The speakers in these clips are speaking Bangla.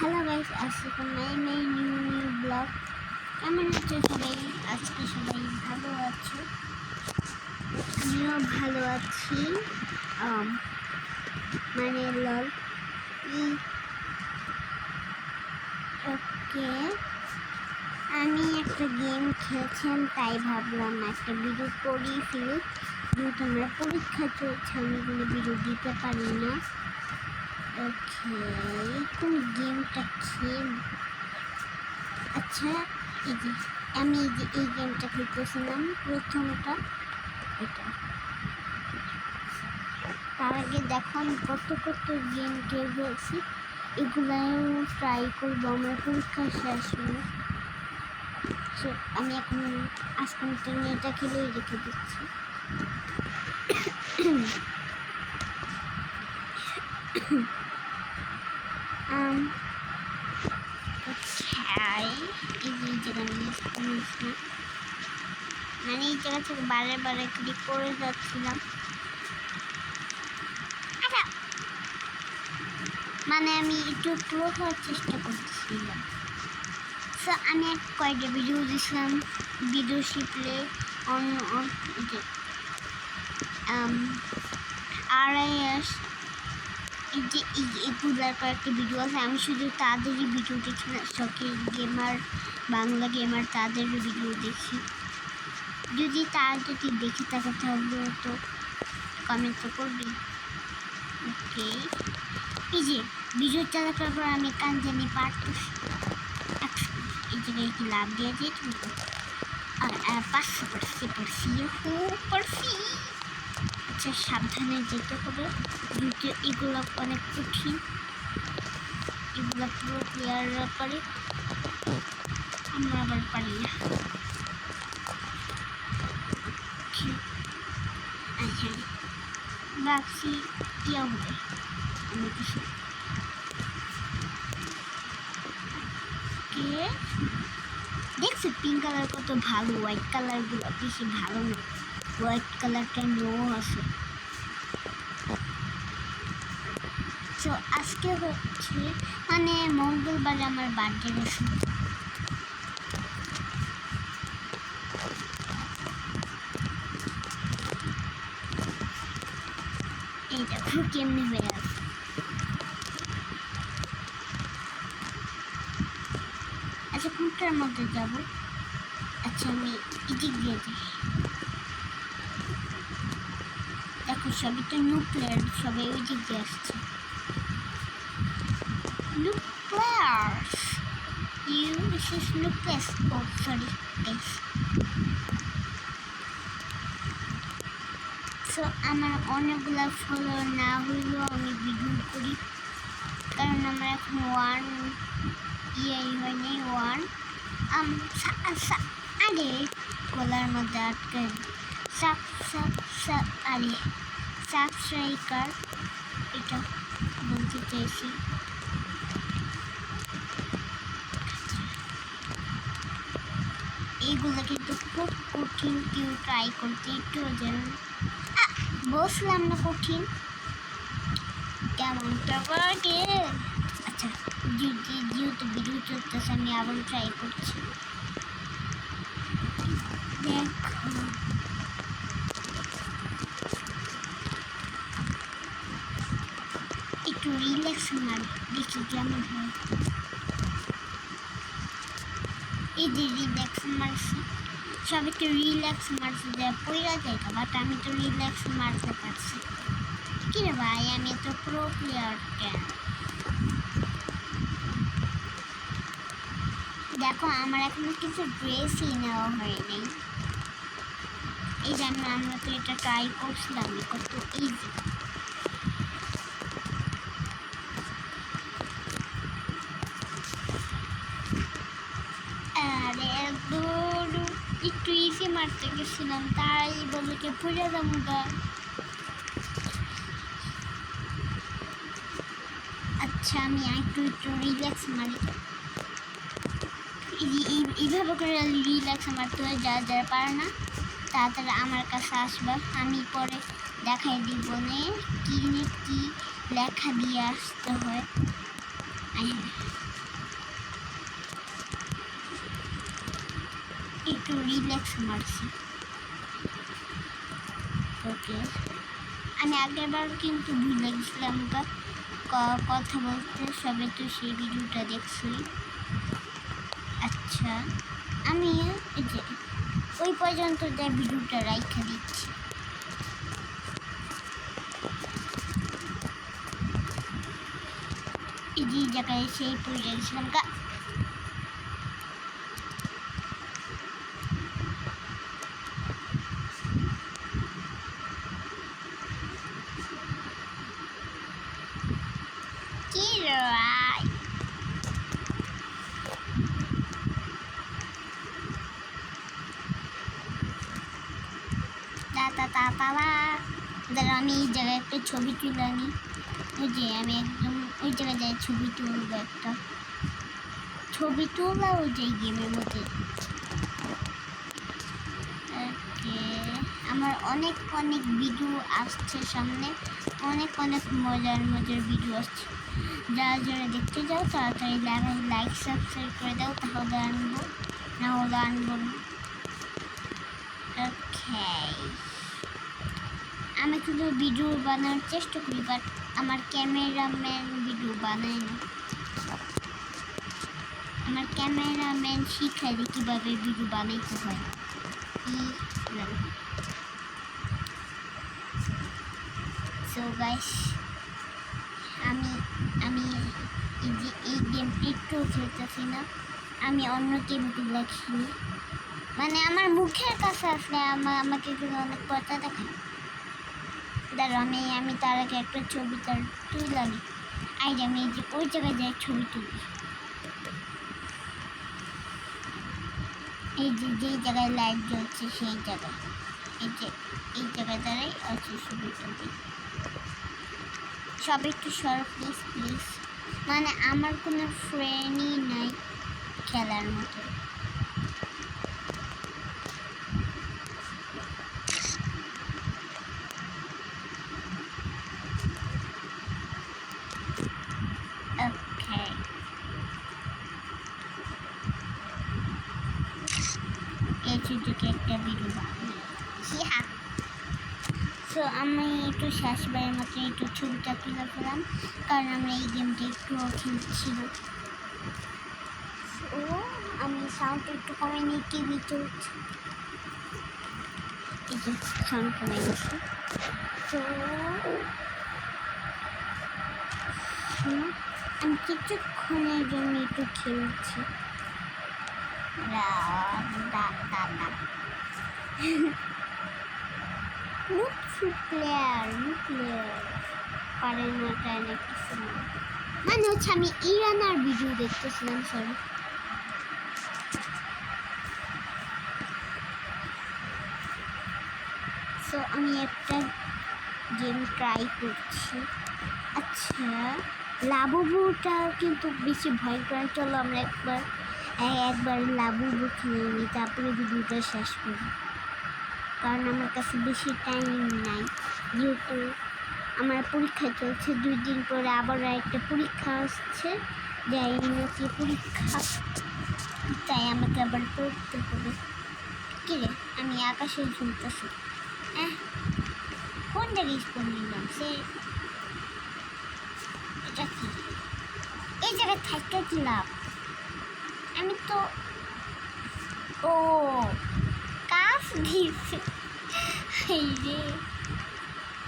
হ্যালো গাইস, আসসালামু মাই নিউ ব্লগ। কেমন আছো সবাই? আজকে সবাই ভালো আছো? আমিও ভালো আছি। মানে লল ওকে, আমি একটা গেম খেলছিলাম, তাই ভাবলাম একটা ভিডিও করি ফেলি। যেহেতু আমার পরীক্ষা চলছে, আমি কোনো ভিডিও দিতে পারি না। ওকে, কোন গেমটা খেল? আচ্ছা, আমি এই গেমটা খেলতেছিলাম, প্রথমটা এটা। তার আগে দেখো আমি কত গেম খেলছি, এগুলাও ট্রাই করবো আমার পরীক্ষা শেষ হলে। সো আমি এখন আজকে এটা খেলেই রেখে দিচ্ছি। মানে এই জায়গা থেকে বারে ক্লিক করে যাচ্ছিলাম, মানে আমি একটু প্রো হওয়ার চেষ্টা করছিলাম। সো আমি কয়েকটা ভিডিও দিয়েছিলাম, ভিডিও শিখলে RIS এই যে এগুলার কয়েকটা ভিডিও আছে। আমি শুধু তাদেরই ভিডিও দেখি না, শখের গেমার, বাংলা গেমার, তাদের ভিডিও দেখি। যদি দেখে থাকে তাহলে তো কমেন্ট তো করবি। ওকে, এই যে ভিডিও চালা করার পর আমি কান জানি পারতেছি, এই জায়গায় একটু লাভ দিয়ে দিয়ে আর 500 পারছি। আচ্ছা, সাবধানে যেতে হবে, যেহেতু এগুলো অনেক কঠিন, এগুলো পুরো ক্লিয়ার করে, আমরা আবার পারি না। আচ্ছা, ভাবছি কি হবে আমি কিছু দেখছি। পিঙ্ক কালার কত ভালো, হোয়াইট কালারগুলো বেশি ভালো না, হোয়াইট কালারটা নো আছে। তো আজকে হচ্ছে মানে মঙ্গলবারে আমার বার্থডে গেছে। এই দেখো কেমনি হয়ে আছে। আচ্ছা, কোনটার মধ্যে যাবো? আচ্ছা, আমি এদিক দিয়ে যাই। দেখো সবই তো নিউক্লিয়ার, সবাই ওই দিক দিয়ে আসছে। Nuclears. This is nucleus. Oh, sorry, guys. So, আমার অনেকগুলো ফলোয়ার না হইলেও আমি ভিডিও করি, কারণ আমার এখন 1 হয়নি। 1 আরে গলার মধ্যে আটকে আরে সাবস্ক্রাইবার, এটা বলতে চাইছি। এইগুলো কিন্তু খুব কঠিন, কেউ ট্রাই করতে একটু যেন বসলাম না, কঠিন কেমনটা করে। আচ্ছা, যেহেতু ভিডিও চলতেছে আমি আবার ট্রাই করছি। দেখো একটু রিল্যাক্স মারি, দেখি কেমন হয়। এই যে রিল্যাক্স মারছি, সবাই তো রিল্যাক্স মারছে যে পইরা যায়, বাট আমি তো রিল্যাক্স মারতে পারছি। কি রে ভাই, আমি তো প্রো প্লেয়ার কেন? দেখো আমার এখনো কিছু ড্রেসই নেওয়া হয়নি। এই জন্য আমরা তো এটা ট্রাই করছিলাম, কত ইজি। আরে একটু ইজি মারতে গেছিলাম, তাই বলে কে পড়ে যাবো গা। আচ্ছা, আমি একটু রিল্যাক্স মারি। এইভাবে করে রিল্যাক্স মারতে হয়, যারা পারে না তাড়াতাড়ি আমার কাছে আসবে, আমি পরে দেখাই দিব কি লেখা দিয়ে আসতে হয়। একটু রিল্যাক্স মারছি। ওকে, আমি আগেরবার কিন্তু ভুলে গেছিলাম কথা বলতে, সবে তো সেই ভিডিওটা দেখছি। আচ্ছা, আমি এই যে ওই পর্যন্ত যে ভিডিওটা রাইখা দিচ্ছি। এই যে জায়গায় সেই পড়ে গেছিলাম কি রাই দাঁড়া, আমি এই জায়গায় একটা ছবি তুলে আনি। ওই যে আমি একদম ওই জায়গায় যাই ছবি তুলবো, একটা ছবি তুলবো ওই যে গেমের মধ্যে। ওকে, আমার অনেক অনেক ভিডিও আসছে সামনে, অনেক অনেক মজার মজার ভিডিও আসছে। যারা যারা দেখতে যাও তাড়াতাড়ি লাইক সাবস্ক্রাইব করে দাও, তাহলে আনবো, না হলে আনবো না। ওকে, আমি শুধু ভিডিও বানানোর চেষ্টা করি, বাট আমার ক্যামেরাম্যান ভিডিও বানায় না। আমার ক্যামেরাম্যান শিখায় যে কীভাবে ভিডিও বানাইতে হয়। সো গাইস, আমি আমি এই যে এই গেমটি একটু খেলতেছি না, আমি অন্য গেমগুলো খেলি। মানে আমার মুখের কাছে আসলে আমাকে কিন্তু অনেক কথা দেখায়। দাঁড়ো, আমি তার আগে একটা ছবি তার তুললাম। আই আমি এই যে ওই জায়গায় যাই ছবি তুলি। এই যে যেই জায়গায় লাইট জ্বলছে সেই জায়গায়, এই জায়গায় দাঁড়াই আছে ছবি তুলি। সব একটু সরো প্লিজ প্লিজ, মানে আমার কোনো ফ্রেন্ডই নাই খেলার মতো। ওকে, এই ছুটিকে একটা ভিডিও বানিয়েছি। হ্যাঁ, সো আমি একটু শেষবারের মতো একটু ছবিটা তুলে ফেলাম, কারণ আমরা এই গেমটা একটু খেলছিল। ও আমি সাউন্ড একটু কমে নিই, টিভি চলছে, এই যে সাউন্ড কমে গেছে। তো আমি কিছুক্ষণের জন্য একটু খেলছি। প্লেয়ার পারে না, তাই না কিছু না, মানে হচ্ছে আমি ইরানার ভিডিও দেখতেছিলাম। সরি, সো আমি একটা গেম ট্রাই করছি। আচ্ছা, লাবুবুটা কিন্তু বেশি ভয়ঙ্কর। চলো আমরা একবার লাবুবু খেয়ে নিই, তারপরে ভিডিওটা শেষ করি, কারণ আমার কাছে বেশি টাইম নাই। যেহেতু আমার পরীক্ষা চলছে, 2 দিন পরে আবার একটা পরীক্ষা আসছে, যাই নাকি পরীক্ষা, তাই আমাকে আবার পড়তে হবে। কি রে, আমি আকাশে ঝুলতেছি। কোন জায়গায় স্কুল নিলাম সে, এটা কি এই জায়গায় থাকতে দিলাম আমি তো। ও কাফ দিয়েছে রে।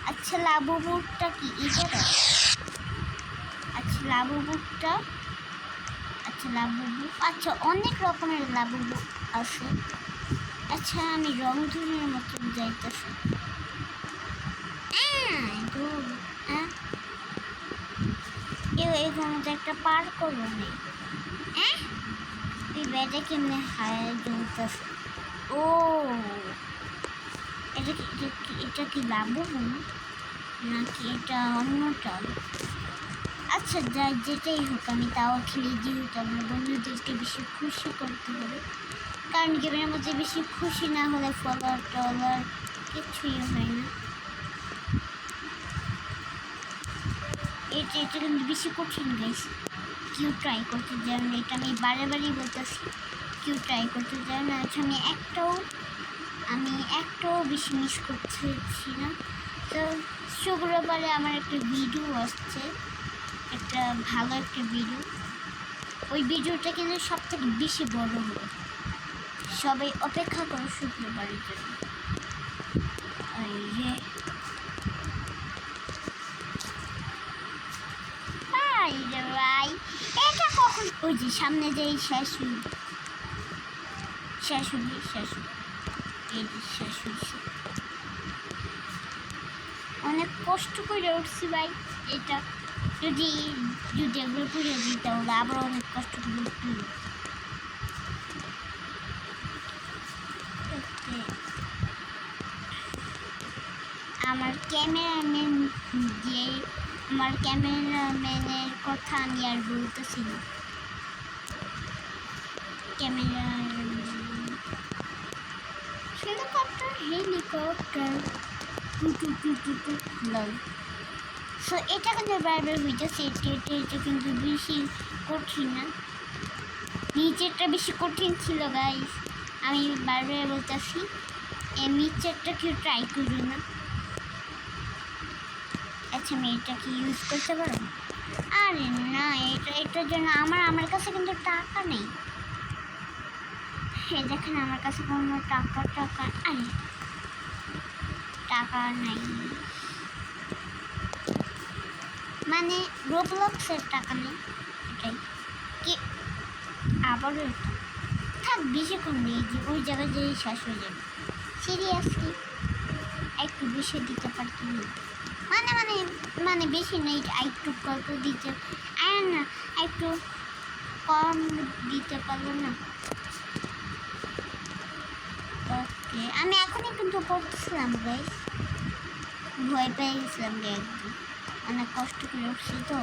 আচ্ছা, লাবুবুটা কি এই জায়গায়? আচ্ছা লাবুবুটা, আচ্ছা লাবুবু, আচ্ছা অনেক রকমের লাবুবু আছে। আচ্ছা আমি রংধনুর মতো যাইতেছি। এর মধ্যে একটা পার করবো নেই। এই ব্যাটে কেমনে হায় জ্বলতেছে। ও এটা কি লাবুবু নাকি এটা অন্যটা? আচ্ছা যাই, যেটাই হোক আমি তাও খেলে যেহেতু আমার বন্ধুদেরকে বেশি খুশি করতে হবে, কারণ গেমের মধ্যে বেশি খুশি না হলে ফলোয়ার টলোয়ার কিছুই হয় না। এটা কিন্তু বেশি কঠিন গাইস, কেউ ট্রাই করতে যান, এটা আমি বারে বারেই বলতেছি, কেউ ট্রাই করতে চায় না। আচ্ছা আমি একটাও বেশি মিস করতেছি না। তো শুক্রবারে আমার একটা ভিডিও আসছে, একটা ভালো একটা ভিডিও। ওই ভিডিওটা কিন্তু সব থেকে বেশি বড় হবে। সবাই অপেক্ষা করো শুক্রবারের জন্য। এই যে ভাই এটা কখন, ওই যে সামনে যেই শেষ অনেক কষ্ট করে উঠছি ভাই। এটা যদি এগুলো পুড়ে দিই তাহলে আবার অনেক কষ্ট করে উঠতে হবে। আমার ক্যামেরাম্যানের কথা আমি আর বলতেছি না। হেলিকপ্টার সো এটা কিন্তু বারবার হইতেছে। এটা কিন্তু বেশি কঠিন না, নিচেরটা বেশি কঠিন ছিল গাইস। আমি বারবার বলতেছি নিচেরটা কেউ ট্রাই করবে না। আচ্ছা আমি এটা কি ইউজ করতে পারো? আরে না, এটার জন্য আমার কাছে কিন্তু টাকা নেই। দেখেন আমার কাছে কোনো টাকা আরে টাকা নাই, মানে রোবলক্সের টাকা নেই। এটাই কি আবারও থাক, বেশিক্ষণ নেই যে ওই জায়গায় যে শেষ হয়ে যাবে। সিরিয়াসলি একটু বেশি দিতে পারতাম না, মানে বেশি নেই, একটু গল্প দিতে না, একটু কম দিতে পারবো না। ওকে আমি এখনই কিন্তু পড়তেছিলাম গাইস, ভয় পেয়ে গেছিলাম একদম, অনেক কষ্ট করে উঠছি তো।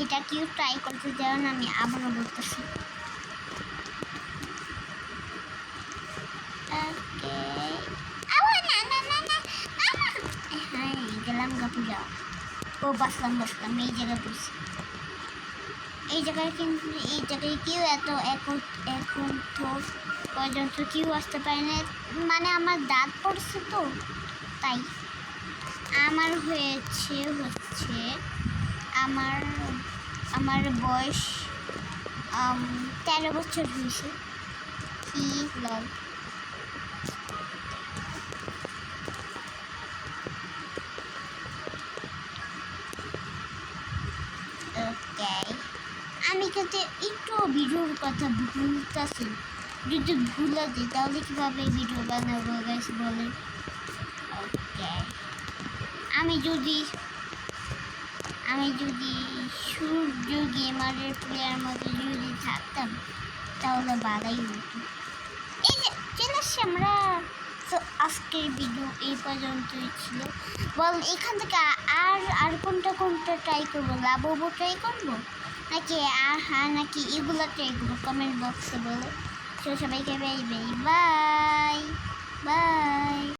এটা কেউ ট্রাই করতে দেওয়া না, আমি আবারও বলতেছি। হ্যাঁ গেলাম পূজা। ও বাসলাম এই জায়গায় পড়ছি। এই জায়গায় কেউ এখন তো পর্যন্ত কেউ আসতে পারে না, মানে আমার দাঁত পড়ছে তো তাই। আমার হচ্ছে আমার বয়স 13 বছর হয়েছে। কি লল আমি কিন্তু একটু ভিডিওর কথা ভুলতেছি। যদি ভুলে দিই তাহলে কীভাবে ভিডিও বানাবো গাইস বলেন? ওকে আমি যদি সূর্য গেমারের প্লেয়ার মতো যদি থাকতাম তাহলে বাধাই হতো। এই যে চলে আসছি আমরা। তো আজকের ভিডিও এই পর্যন্তই ছিল। বল এখান থেকে আর কোনটা ট্রাই করবো? লাবো ট্রাই করবো নাকি এগুলো ট্রাই করবো? কমেন্ট বক্সে বলো। তো সবাইকে বাই বাই।